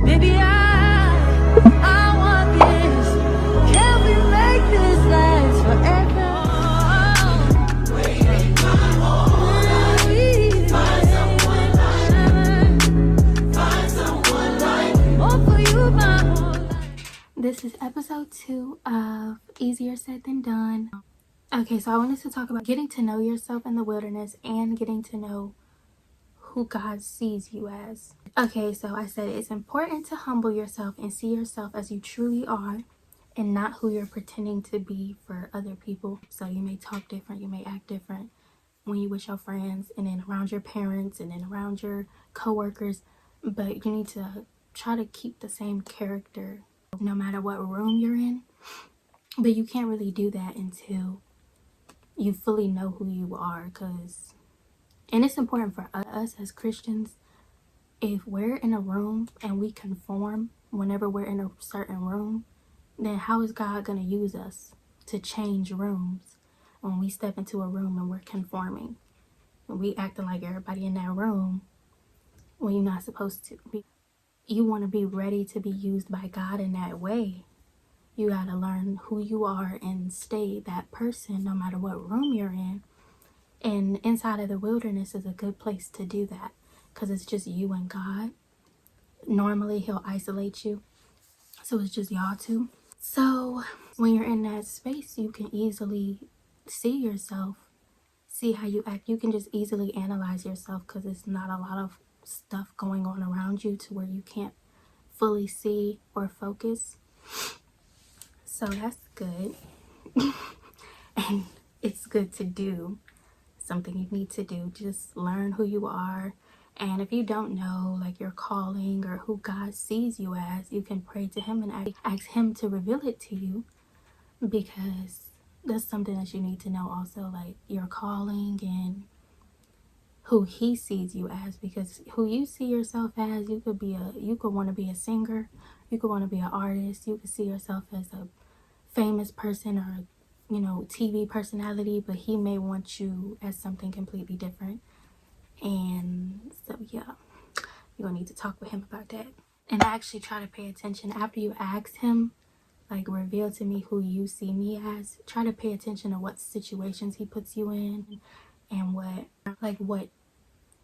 Baby, I want this. Can we make this last forever? Waiting my whole life. Find someone like more for you, my whole life. This is episode 2 of Easier Said Than Done. Okay, so I wanted to talk about getting to know yourself in the wilderness and getting to know who God sees you as. Okay, so I said it's important to humble yourself and see yourself as you truly are and not who you're pretending to be for other people. So you may talk different, you may act different when you with your friends and then around your parents and then around your coworkers, but you need to try to keep the same character no matter what room you're in. But you can't really do that until you fully know who you are, and it's important for us as Christians. If we're in a room and we conform whenever we're in a certain room, then how is God going to use us to change rooms when we step into a room and we're conforming? When we acting like everybody in that room when you're not supposed to. You want to be ready to be used by God in that way. You got to learn who you are and stay that person no matter what room you're in. And inside of the wilderness is a good place to do that because it's just you and God. Normally he'll isolate you, so it's just y'all two. So when you're in that space, you can easily see yourself, see how you act. You can just easily analyze yourself because it's not a lot of stuff going on around you to where you can't fully see or focus. So that's good. And it's good to do. Something you need to do. Just learn who you are. And if you don't know like your calling or who God sees you as, you can pray to him and ask him to reveal it to you, because that's something that you need to know also, like your calling and who he sees you as. Because who you see yourself as, you could want to be a singer, you could want to be an artist, you could see yourself as a famous person or TV personality, but he may want you as something completely different. And so yeah, you're gonna need to talk with him about that and actually try to pay attention after you ask him, like, reveal to me who you see me as. Try to pay attention to what situations he puts you in and what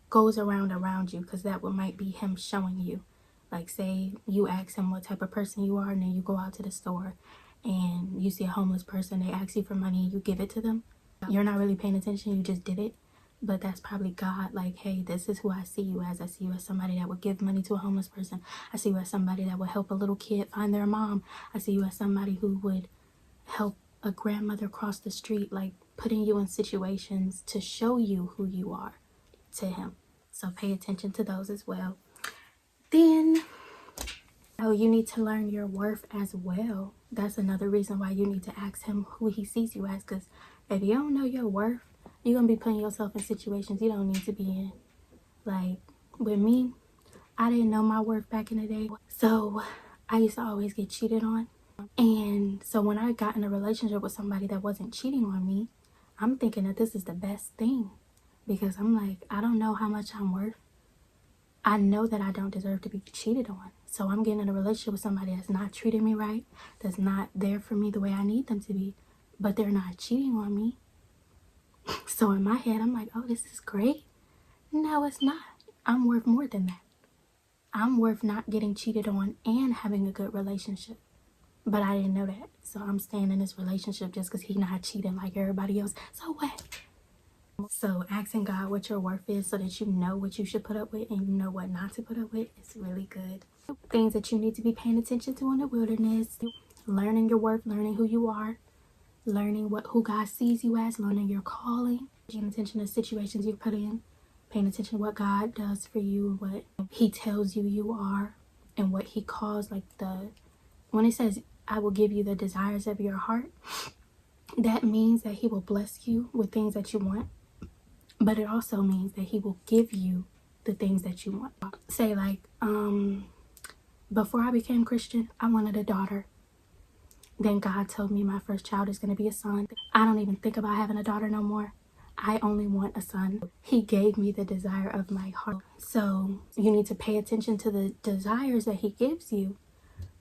goes around you, because that might be him showing you. Like, say you ask him what type of person you are, and then you go out to the store and you see a homeless person, they ask you for money, you give it to them. You're not really paying attention, you just did it. But that's probably God, like, hey, this is who I see you as. I see you as somebody that would give money to a homeless person. I see you as somebody that would help a little kid find their mom. I see you as somebody who would help a grandmother cross the street, like putting you in situations to show you who you are to him. So pay attention to those as well. Then you need to learn your worth as well. That's another reason why you need to ask him who he sees you as, because if you don't know your worth, you're gonna be putting yourself in situations you don't need to be in. Like with me, I didn't know my worth back in the day, so I used to always get cheated on. And so when I got in a relationship with somebody that wasn't cheating on me, I'm thinking that this is the best thing, because I'm like, I don't know how much I'm worth. I know that I don't deserve to be cheated on. So I'm getting in a relationship with somebody that's not treating me right, that's not there for me the way I need them to be, but they're not cheating on me. So in my head, I'm like, oh, this is great. No, it's not. I'm worth more than that. I'm worth not getting cheated on and having a good relationship. But I didn't know that. So I'm staying in this relationship just because he's not cheating like everybody else. So what? So asking God what your worth is so that you know what you should put up with and you know what not to put up with is really good. Things that you need to be paying attention to in the wilderness: learning your worth, learning who you are, learning who God sees you as, learning your calling, paying attention to situations you put in, paying attention to what God does for you, what he tells you you are, and what he calls, like, when it says, I will give you the desires of your heart, that means that he will bless you with things that you want, but it also means that he will give you the things that you want. Say, like, before I became Christian, I wanted a daughter. Then God told me my first child is going to be a son. I don't even think about having a daughter no more. I only want a son. He gave me the desire of my heart. So you need to pay attention to the desires that he gives you,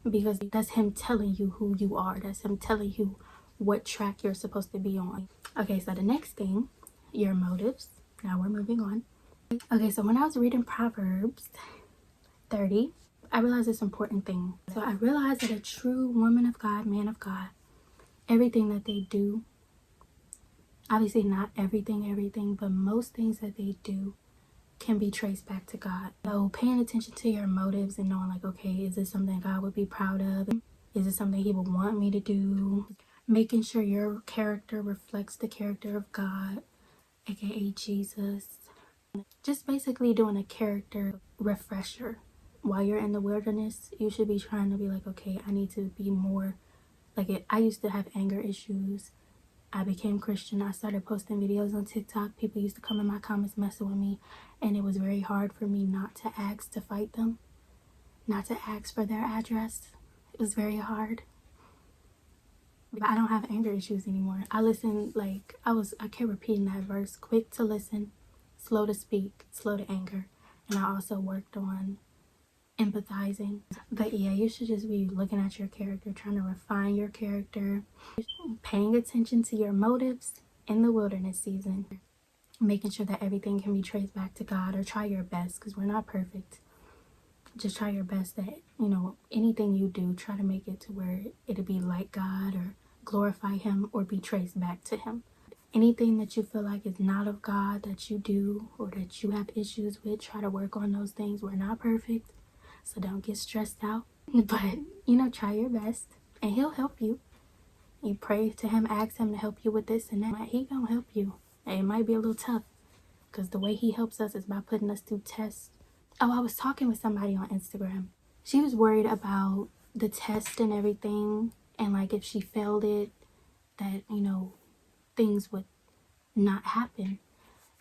because that's him telling you who you are. That's him telling you what track you're supposed to be on. Okay, so the next thing, your motives. Now we're moving on. Okay, so when I was reading Proverbs 30, I realized this important thing. So I realized that a true woman of God, man of God, everything that they do, obviously not everything, but most things that they do can be traced back to God. So paying attention to your motives and knowing like, okay, is this something God would be proud of? Is it something he would want me to do? Making sure your character reflects the character of God, aka Jesus. Just basically doing a character refresher. While you're in the wilderness, you should be trying to be like, okay, I need to be more like it. I used to have anger issues. I became Christian. I started posting videos on TikTok. People used to come in my comments messing with me, and it was very hard for me not to ask to fight them, not to ask for their address. It was very hard. But I don't have anger issues anymore. I listen, like I kept repeating that verse: quick to listen, slow to speak, slow to anger. And I also worked on empathizing. But yeah, you should just be looking at your character, trying to refine your character, paying attention to your motives in the wilderness season, making sure that everything can be traced back to God, or try your best, because we're not perfect. Just try your best that, anything you do, try to make it to where it'll be like God, or glorify him, or be traced back to him. Anything that you feel like is not of God that you do, or that you have issues with, try to work on those things. We're not perfect, so don't get stressed out. But, try your best, and he'll help you. You pray to him, ask him to help you with this and that. He gonna help you. And it might be a little tough, because the way he helps us is by putting us through tests. Oh, I was talking with somebody on Instagram. She was worried about the test and everything, and like if she failed it, that, things would not happen.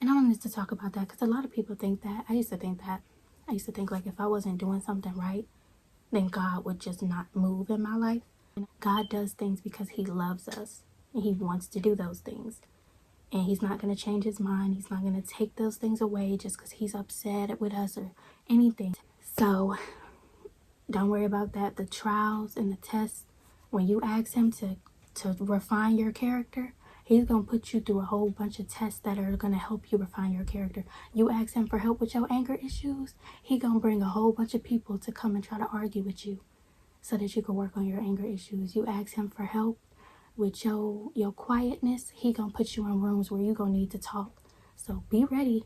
And I wanted to talk about that, because a lot of people think that. I used to think that. I used to think like if I wasn't doing something right, then God would just not move in my life. God does things because he loves us, and he wants to do those things. And he's not going to change his mind. He's not going to take those things away just because he's upset with us or anything. So don't worry about that. The trials and the tests, when you ask him to refine your character, he's going to put you through a whole bunch of tests that are going to help you refine your character. You ask him for help with your anger issues, he going to bring a whole bunch of people to come and try to argue with you so that you can work on your anger issues. You ask him for help with your quietness, he gonna put you in rooms where you gonna need to talk. So be ready,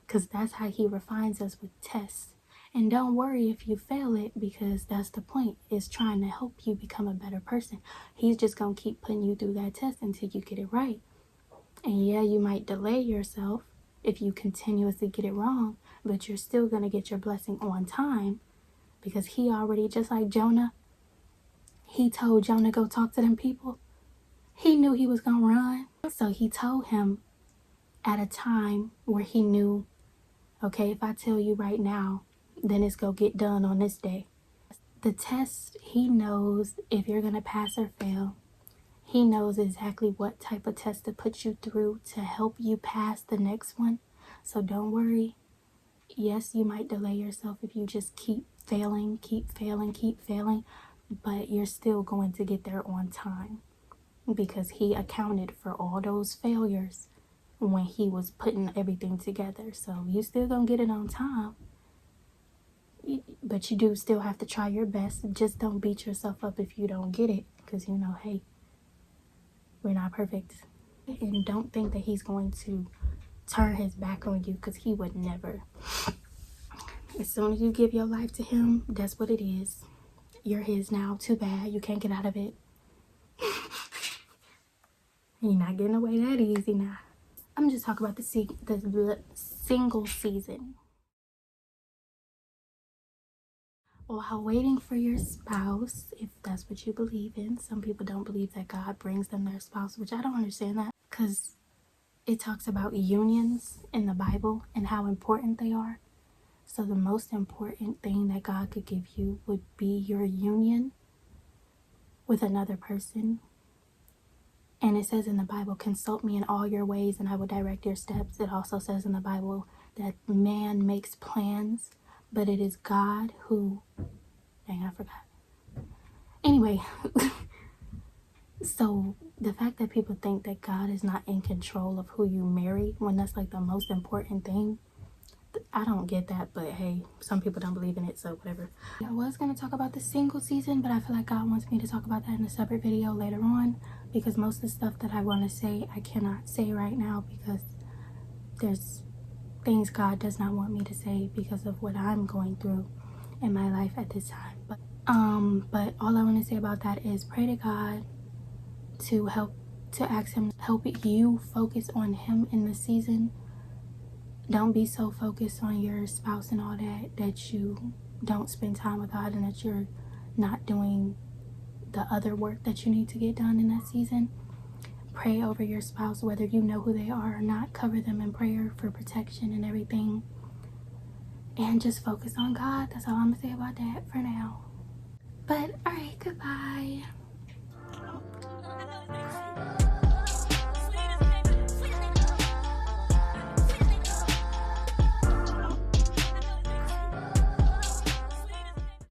because that's how he refines us, with tests. And don't worry if you fail it, because that's the point, is trying to help you become a better person. He's just gonna keep putting you through that test until you get it right. And yeah, you might delay yourself if you continuously get it wrong, but you're still gonna get your blessing on time, because he already, just like Jonah, he told Jonah go talk to them people. He knew he was going to run. So he told him at a time where he knew, okay, if I tell you right now, then it's going to get done on this day. The test, he knows if you're going to pass or fail. He knows exactly what type of test to put you through to help you pass the next one. So don't worry. Yes, you might delay yourself if you just keep failing, but you're still going to get there on time, because he accounted for all those failures when he was putting everything together. So you still gonna get it on time, but you do still have to try your best. Just don't beat yourself up if you don't get it, because hey, we're not perfect. And don't think that he's going to turn his back on you, because he would never. As soon as you give your life to him, that's what it is. You're his now. Too bad you can't get out of it. You're not getting away that easy now. I'm just talking about the single season. While waiting for your spouse, if that's what you believe in. Some people don't believe that God brings them their spouse, which I don't understand that, because it talks about unions in the Bible and how important they are. So the most important thing that God could give you would be your union with another person. And it says in the Bible, consult me in all your ways and I will direct your steps. It also says in the Bible that man makes plans, but it is God who, dang, I forgot. Anyway, so the fact that people think that God is not in control of who you marry when that's like the most important thing, I don't get that, but hey, some people don't believe in it, so whatever. I was going to talk about the single season, but I feel like God wants me to talk about that in a separate video later on, because most of the stuff that I want to say, I cannot say right now because there's things God does not want me to say because of what I'm going through in my life at this time. But all I want to say about that is pray to God to ask him to help you focus on him in the season. Don't be so focused on your spouse and all that you don't spend time with God and that you're not doing the other work that you need to get done in that season. Pray over your spouse, whether you know who they are or not. Cover them in prayer for protection and everything. And just focus on God. That's all I'm going to say about that for now. But, alright, goodbye.